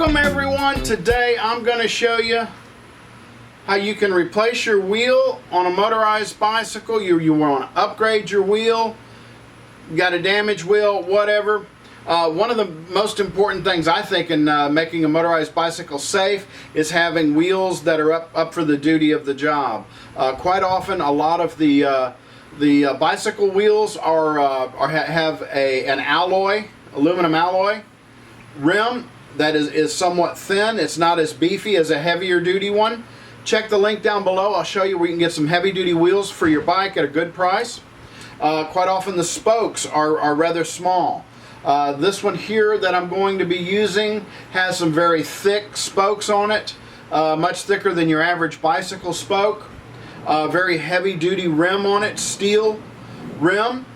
Welcome everyone. Today I'm going to show you how you can replace your wheel on a motorized bicycle. You want to upgrade your wheel, you got a damaged wheel, whatever. One of the most important things I think in making a motorized bicycle safe is having wheels that are up for the duty of the job. Quite often a lot of the bicycle wheels have an alloy, aluminum alloy rim that is somewhat thin. It's not as beefy as a heavier duty one. Check the link down below. I'll show you where you can get some heavy duty wheels for your bike at a good price. Quite often the spokes are rather small. This one here that I'm going to be using has some very thick spokes on it, much thicker than your average bicycle spoke. Very heavy duty rim on it, steel rim.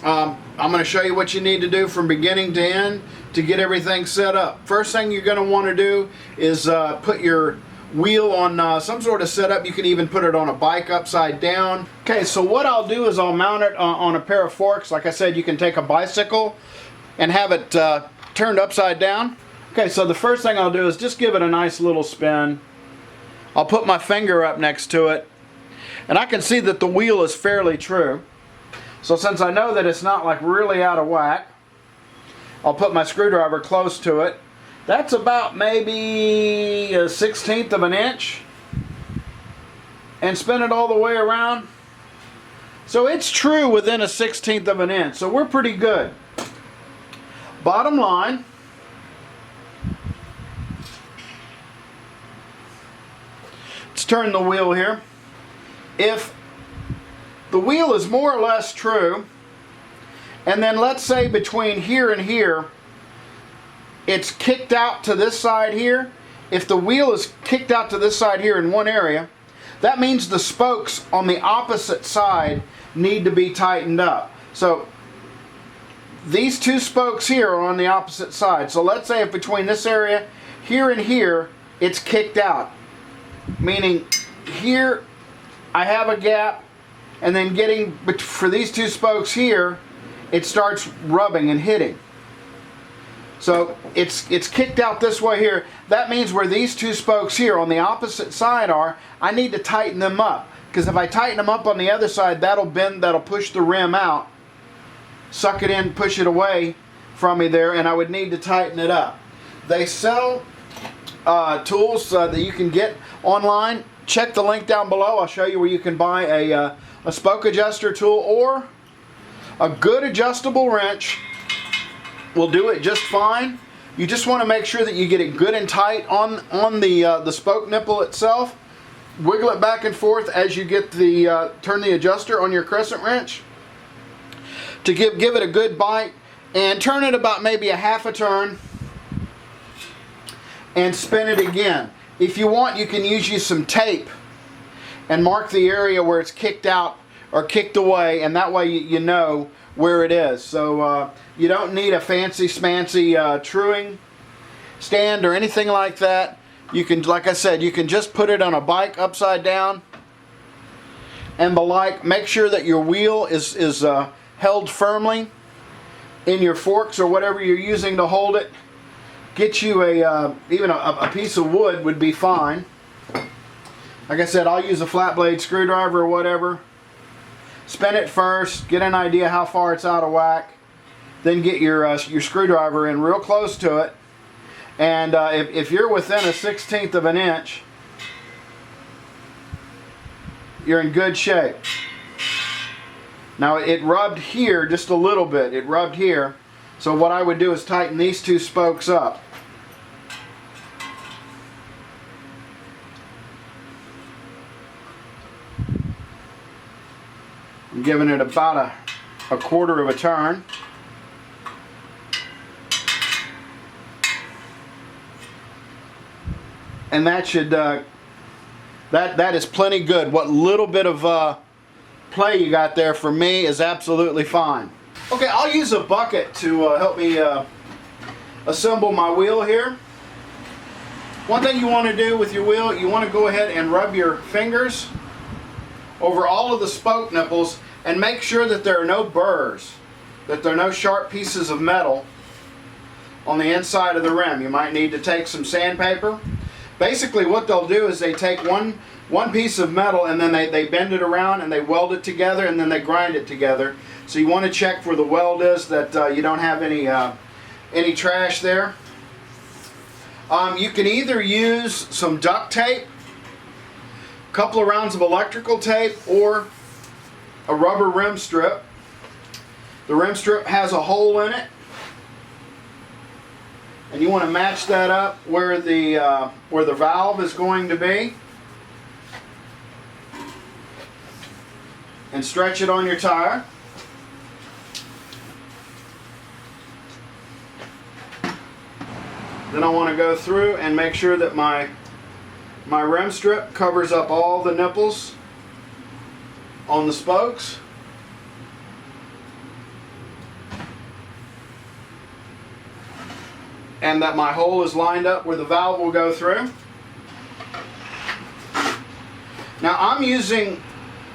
I'm going to show you what you need to do from beginning to end to get everything set up. First thing you're going to want to do is put your wheel on some sort of setup. You can even put it on a bike upside down. Okay, so what I'll do is I'll mount it on a pair of forks. Like I said, you can take a bicycle and have it turned upside down. Okay, so the first thing I'll do is just give it a nice little spin. I'll put my finger up next to it, and I can see that the wheel is fairly true. So since I know that it's not like really out of whack, I'll put my screwdriver close to it. That's about maybe a 1/16 of an inch, and spin it all the way around. So it's true within a 1/16 of an inch, so we're pretty good. Bottom line, let's turn the wheel here. If the wheel is more or less true, and then let's say between here and here it's kicked out to this side here. If the wheel is kicked out to this side here in one area, that means the spokes on the opposite side need to be tightened up. So these two spokes here are on the opposite side. So let's say if between this area here and here it's kicked out, meaning here I have a gap, and then getting for these two spokes here, it starts rubbing and hitting. So it's kicked out this way here. That means where these two spokes here on the opposite side are, I need to tighten them up. Because if I tighten them up on the other side, that'll bend, that'll push the rim out, suck it in, push it away from me there, and I would need to tighten it up. They sell tools that you can get online. Check the link down below. I'll show you where you can buy a spoke adjuster tool, or a good adjustable wrench will do it just fine. You just want to make sure that you get it good and tight on the spoke nipple itself. Wiggle it back and forth as you get turn the adjuster on your crescent wrench to give it a good bite, and turn it about maybe a half a turn and spin it again. If you want, you can use some tape and mark the area where it's kicked out or kicked away, and that way you know where it is. So you don't need a fancy smancy truing stand or anything like that. You can, like I said, you can just put it on a bike upside down and the like. Make sure that your wheel is held firmly in your forks or whatever you're using to hold it. Get you even a piece of wood would be fine. Like I said, I'll use a flat blade screwdriver or whatever. Spin it first, get an idea how far it's out of whack. Then get your screwdriver in real close to it. And if you're within a 1/16 of an inch, you're in good shape. Now it rubbed here just a little bit. It rubbed here. So what I would do is tighten these two spokes up. I'm giving it about a quarter of a turn. And that should that is plenty good. What little bit of play you got there for me is absolutely fine. Okay, I'll use a bucket to help me assemble my wheel here. One thing you want to do with your wheel, you want to go ahead and rub your fingers over all of the spoke nipples and make sure that there are no burrs, that there are no sharp pieces of metal on the inside of the rim. You might need to take some sandpaper. Basically what they'll do is they take one piece of metal and then they bend it around and they weld it together and then they grind it together. So you want to check where the weld is, that you don't have any trash there. You can either use some duct tape, a couple of rounds of electrical tape, or a rubber rim strip. The rim strip has a hole in it, and you want to match that up where the valve is going to be, and stretch it on your tire. Then I want to go through and make sure that my rim strip covers up all the nipples on the spokes. And that my hole is lined up where the valve will go through. Now I'm using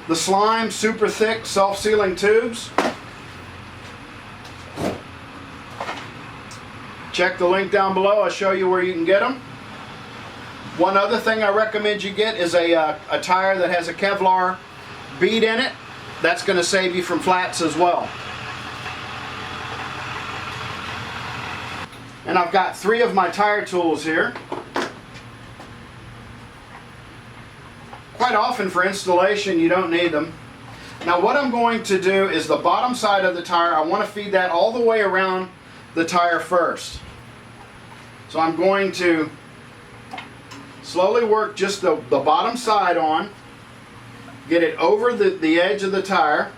the Slime super thick self-sealing tubes. Check the link down below. I'll show you where you can get them. One other thing I recommend you get is a tire that has a Kevlar bead in it. That's going to save you from flats as well. And I've got 3 of my tire tools here. Quite often for installation you don't need them. Now what I'm going to do is the bottom side of the tire, I want to feed that all the way around the tire first. So I'm going to slowly work just the bottom side on, get it over the edge of the tire.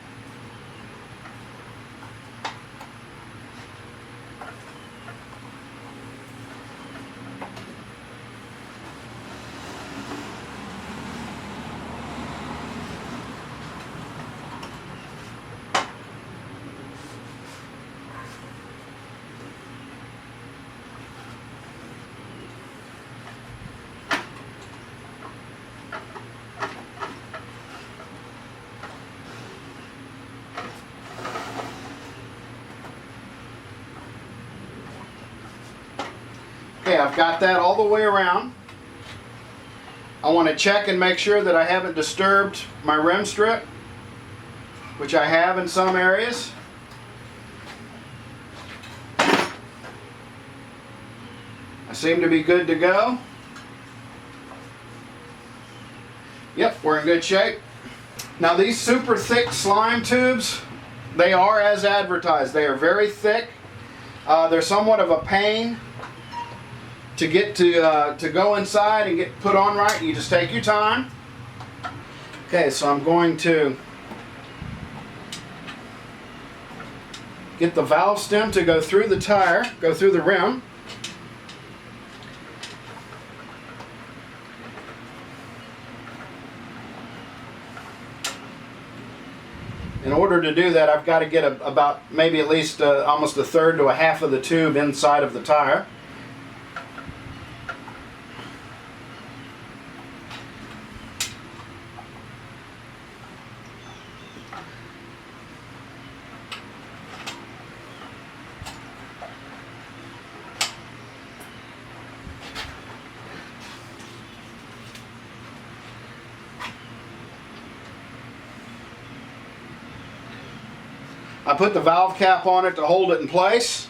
Okay, I've got that all the way around. I want to check and make sure that I haven't disturbed my rim strip, which I have in some areas. I seem to be good to go. Yep, we're in good shape. Now these super thick slime tubes, they are as advertised. They are very thick. They're somewhat of a pain to get to go inside and get put on right. You just take your time. Okay, so I'm going to get the valve stem to go through the tire, go through the rim. In order to do that, I've got to get about maybe at least almost a third to a half of the tube inside of the tire. I put the valve cap on it to hold it in place.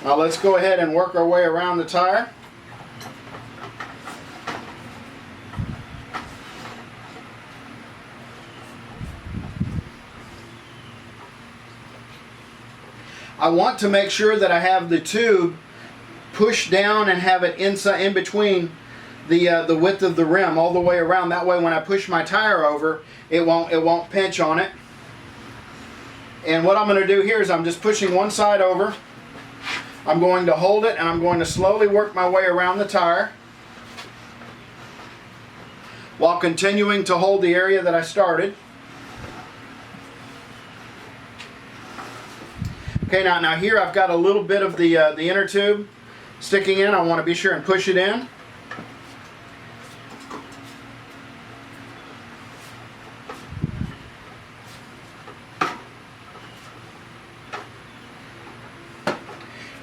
Now let's go ahead and work our way around the tire. I want to make sure that I have the tube pushed down and have it inside, in between the width of the rim all the way around. That way when I push my tire over, it won't pinch on it. And what I'm going to do here is I'm just pushing one side over. I'm going to hold it and I'm going to slowly work my way around the tire while continuing to hold the area that I started. Okay, now here I've got a little bit of the inner tube sticking in. I want to be sure and push it in.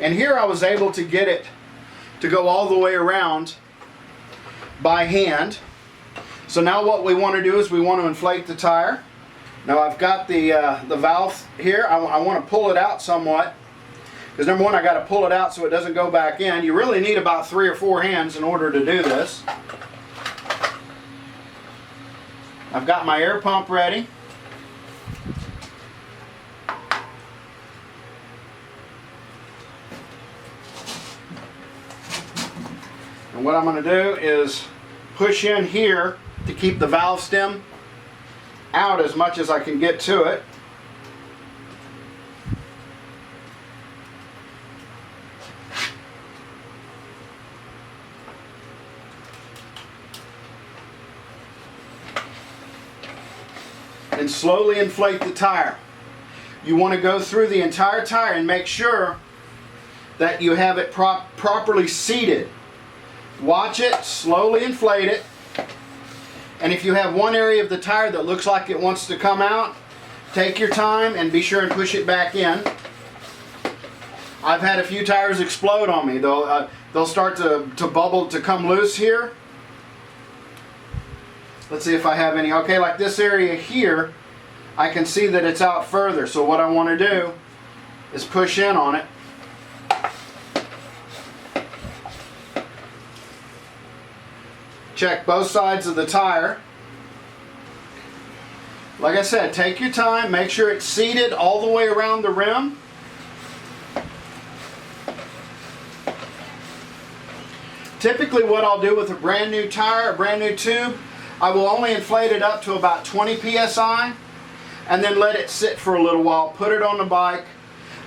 And here I was able to get it to go all the way around by hand. So now what we want to do is we want to inflate the tire. Now I've got the valve here. I want to pull it out somewhat, because number one, I got to pull it out so it doesn't go back in. You really need about 3 or 4 hands in order to do this. I've got my air pump ready. And what I'm going to do is push in here to keep the valve stem out as much as I can get to it. And slowly inflate the tire. You want to go through the entire tire and make sure that you have it properly seated. Watch it, slowly inflate it. And if you have one area of the tire that looks like it wants to come out, take your time and be sure and push it back in. I've had a few tires explode on me. They'll start to bubble, to come loose here. Let's see if I have any. Okay, like this area here, I can see that it's out further. So what I want to do is push in on it. Check both sides of the tire. Like I said, take your time, make sure it's seated all the way around the rim. Typically what I'll do with a brand new tire, a brand new tube, I will only inflate it up to about 20 psi and then let it sit for a little while, put it on the bike,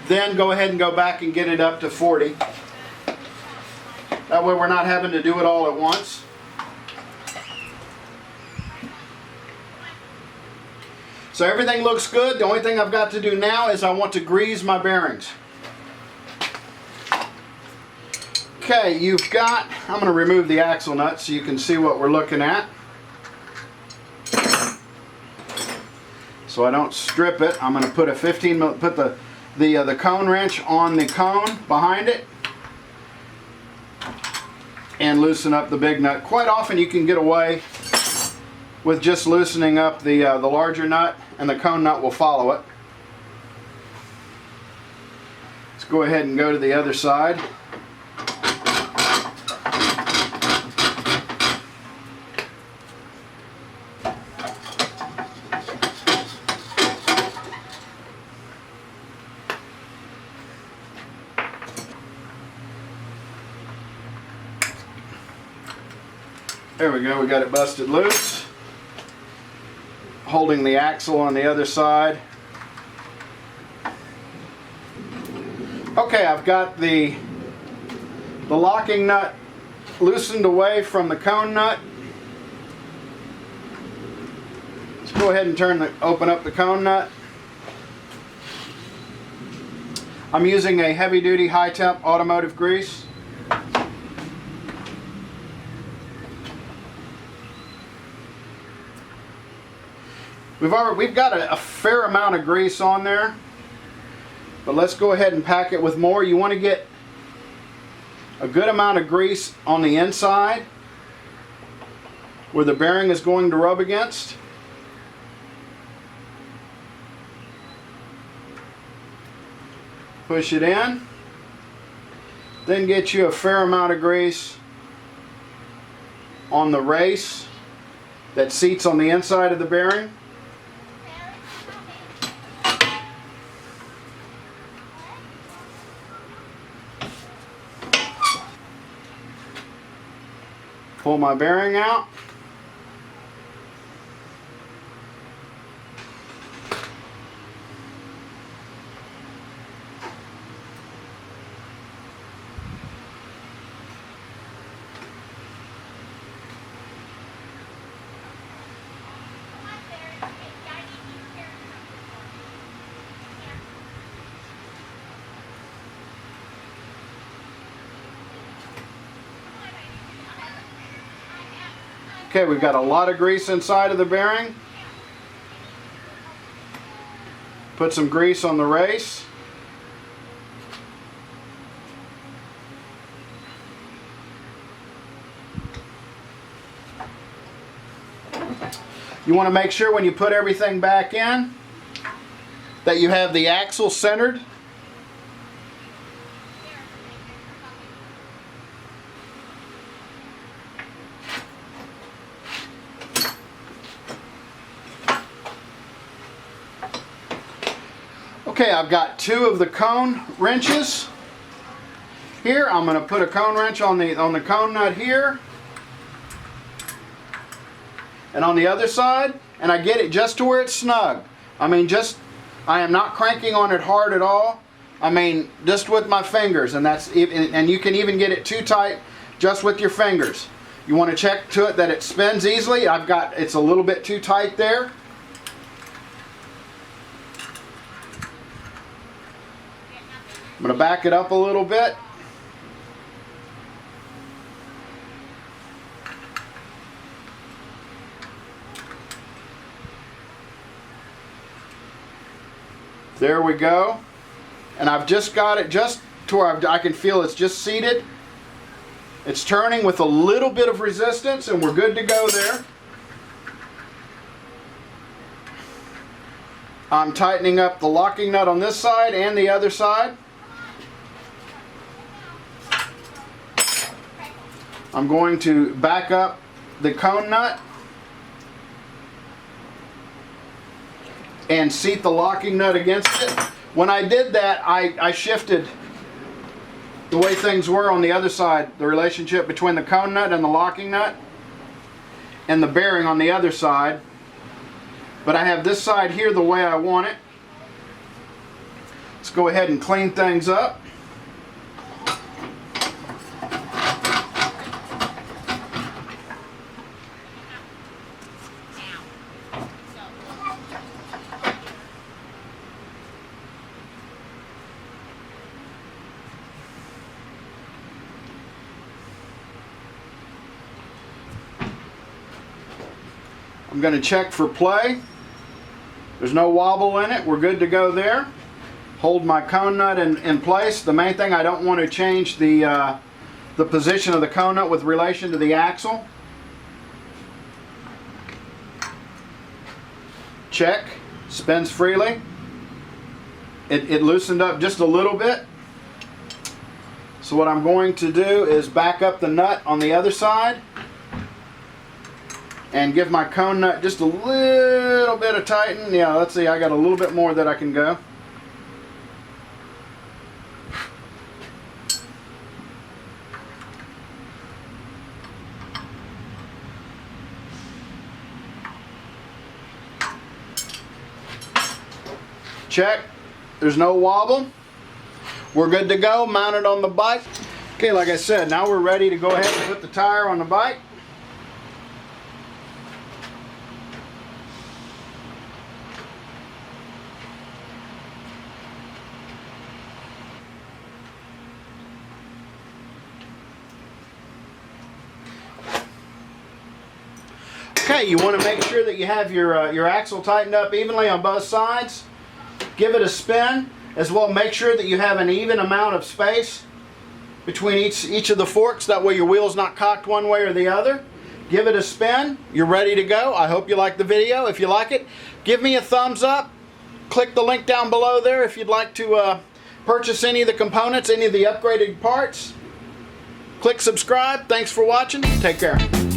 then go ahead and go back and get it up to 40. That way we're not having to do it all at once. So everything looks good. The only thing I've got to do now is I want to grease my bearings. Okay, I'm going to remove the axle nut so you can see what we're looking at. So I don't strip it, I'm going to put a the cone wrench on the cone behind it and loosen up the big nut. Quite often you can get away with just loosening up the larger nut, and the cone nut will follow it. Let's go ahead and go to the other side. There we go, we got it busted loose. Holding the axle on the other side. Okay, I've got the locking nut loosened away from the cone nut. Let's go ahead and open up the cone nut. I'm using a heavy duty high temp automotive grease. We've got a fair amount of grease on there, but let's go ahead and pack it with more. You want to get a good amount of grease on the inside where the bearing is going to rub against. Push it in, then get you a fair amount of grease on the race that seats on the inside of the bearing. Pull my bearing out. Okay, we've got a lot of grease inside of the bearing. Put some grease on the race. You want to make sure when you put everything back in that you have the axle centered. Okay, I've got 2 of the cone wrenches here. I'm going to put a cone wrench on the cone nut here and on the other side, and I get it just to where it's snug. I mean, I am not cranking on it hard at all. I mean, just with my fingers, and you can even get it too tight just with your fingers. You want to check to it that it spins easily. It's a little bit too tight there. I'm going to back it up a little bit. There we go. And I've just got it just to where I can feel it's just seated. It's turning with a little bit of resistance, and we're good to go there. I'm tightening up the locking nut on this side and the other side. I'm going to back up the cone nut and seat the locking nut against it. When I did that, I shifted the way things were on the other side, the relationship between the cone nut and the locking nut and the bearing on the other side. But I have this side here the way I want it. Let's go ahead and clean things up. I'm going to check for play. There's no wobble in it. We're good to go there. Hold my cone nut in place. The main thing, I don't want to change the position of the cone nut with relation to the axle. Check. Spins freely. It loosened up just a little bit. So what I'm going to do is back up the nut on the other side and give my cone nut just a little bit of tighten. Yeah, let's see, I got a little bit more that I can go. Check. There's no wobble. We're good to go, mounted on the bike. Okay, like I said, now we're ready to go ahead and put the tire on the bike. Okay, you want to make sure that you have your axle tightened up evenly on both sides. Give it a spin. As well, make sure that you have an even amount of space between each of the forks. That way your wheel's not cocked one way or the other. Give it a spin. You're ready to go. I hope you like the video. If you like it, give me a thumbs up. Click the link down below there if you'd like to purchase any of the components, any of the upgraded parts. Click subscribe. Thanks for watching. Take care.